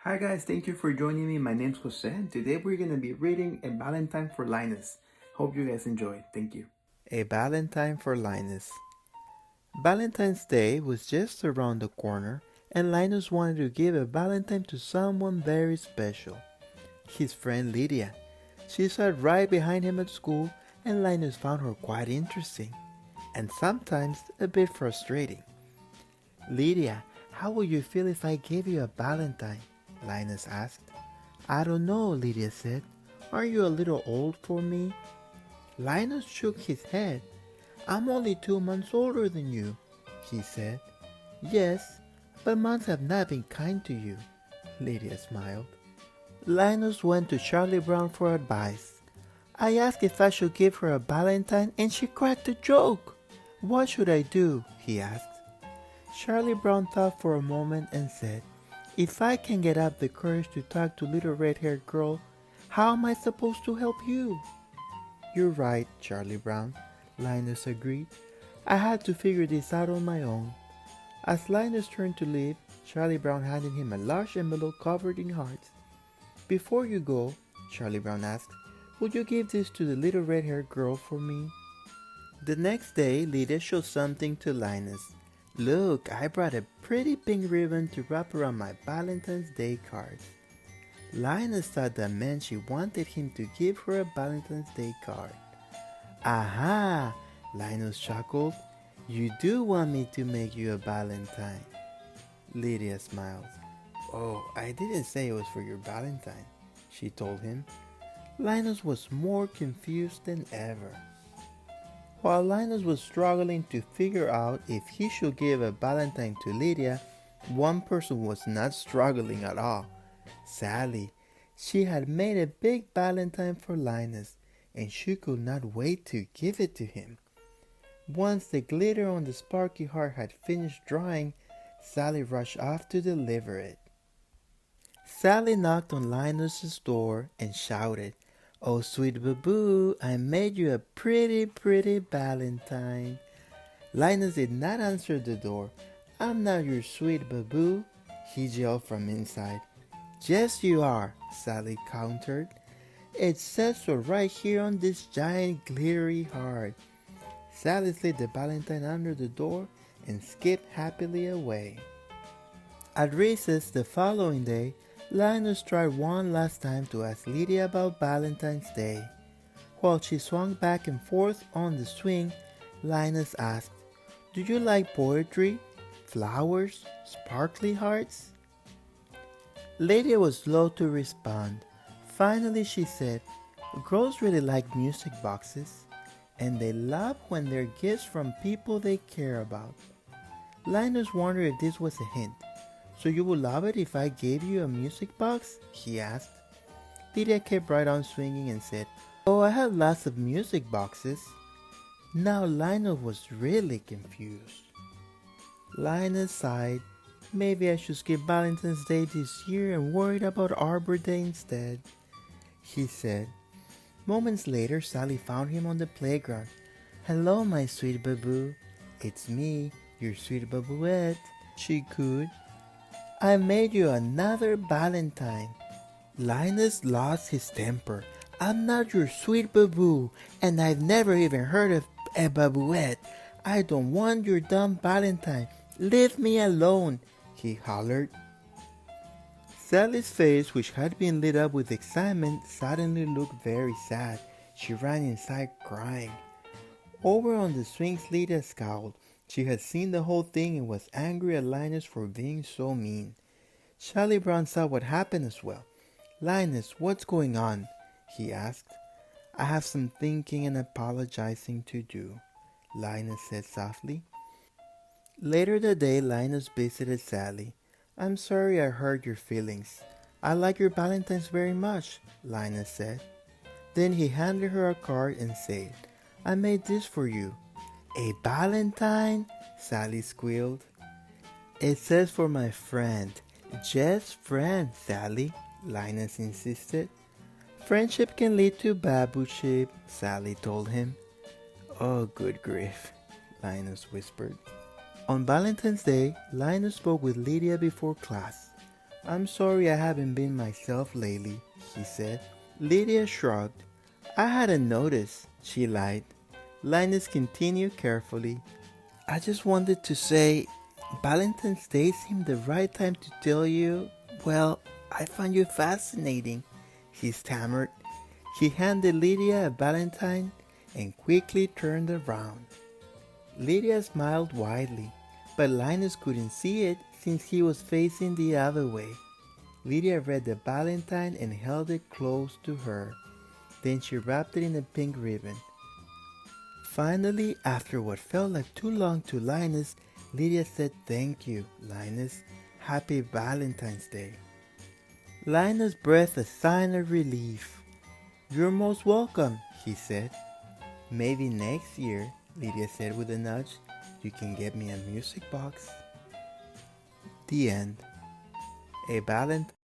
Hi guys, thank you for joining me. My name's Jose and today we're going to be reading A Valentine for Linus. Hope you guys enjoy. Thank you. A Valentine for Linus. Valentine's Day was just around the corner and Linus wanted to give a Valentine to someone very special. His friend Lydia. She sat right behind him at school and Linus found her quite interesting and sometimes a bit frustrating. Lydia, how would you feel if I gave you a Valentine? Linus asked. I don't know, Lydia said. Aren't you a little old for me? Linus shook his head. I'm only 2 months older than you, he said. Yes, but months have not been kind to you, Lydia smiled. Linus went to Charlie Brown for advice. I asked if I should give her a Valentine and she cracked a joke. What should I do? He asked. Charlie Brown thought for a moment and said, if I can get up the courage to talk to little red-haired girl, how am I supposed to help you? You're right, Charlie Brown, Linus agreed. I had to figure this out on my own. As Linus turned to leave, Charlie Brown handed him a large envelope covered in hearts. Before you go, Charlie Brown asked, would you give this to the little red-haired girl for me? The next day, Lydia showed something to Linus. Look, I brought a pretty pink ribbon to wrap around my Valentine's Day cards. Linus thought that meant she wanted him to give her a Valentine's Day card. Aha! Linus chuckled. You do want me to make you a Valentine. Lydia smiled. Oh, I didn't say it was for your Valentine, she told him. Linus was more confused than ever. While Linus was struggling to figure out if he should give a Valentine to Lydia, one person was not struggling at all. Sally. She had made a big Valentine for Linus, and she could not wait to give it to him. Once the glitter on the sparky heart had finished drying, Sally rushed off to deliver it. Sally knocked on Linus's door and shouted, oh, sweet boo-boo, I made you a pretty, pretty Valentine. Linus did not answer the door. I'm not your sweet boo-boo, he yelled from inside. Yes, you are, Sally countered. It says so right here on this giant glittery heart. Sally slid the Valentine under the door and skipped happily away. At recess the following day, Linus tried one last time to ask Lydia about Valentine's Day. While she swung back and forth on the swing, Linus asked, do you like poetry, flowers, sparkly hearts? Lydia was slow to respond. Finally she said, girls really like music boxes, and they love when they're gifts from people they care about. Linus wondered if this was a hint. So you would love it if I gave you a music box? He asked. Lydia kept right on swinging and said, oh, I have lots of music boxes. Now Linus was really confused. Linus sighed. Maybe I should skip Valentine's Day this year and worried about Arbor Day instead, he said. Moments later, Sally found him on the playground. Hello, my sweet baboo. It's me, your sweet babooette, she cooed. I made you another Valentine. Linus lost his temper. I'm not your sweet baboo, and I've never even heard of a babooette. I don't want your dumb Valentine. Leave me alone, he hollered. Sally's face, which had been lit up with excitement, suddenly looked very sad. She ran inside crying. Over on the swings, Lydia scowled. She had seen the whole thing and was angry at Linus for being so mean. Charlie Brown saw what happened as well. Linus, what's going on? He asked. I have some thinking and apologizing to do, Linus said softly. Later that day, Linus visited Sally. I'm sorry I hurt your feelings. I like your Valentines very much, Linus said. Then he handed her a card and said, I made this for you. A Valentine? Sally squealed. It says for my friend. Just friend, Sally, Linus insisted. Friendship can lead to babuship, Sally told him. Oh, good grief, Linus whispered. On Valentine's Day, Linus spoke with Lydia before class. I'm sorry I haven't been myself lately, he said. Lydia shrugged. I hadn't noticed, she lied. Linus continued carefully. I just wanted to say, Valentine's Day seemed the right time to tell you, well, I find you fascinating, he stammered. He handed Lydia a valentine and quickly turned around. Lydia smiled widely, but Linus couldn't see it since he was facing the other way. Lydia read the valentine and held it close to her. Then she wrapped it in a pink ribbon. Finally, after what felt like too long to Linus, Lydia said, "Thank you, Linus. Happy Valentine's Day." Linus breathed a sigh of relief. "You're most welcome," he said. "Maybe next year," Lydia said with a nudge, "you can get me a music box." The end. A Valentine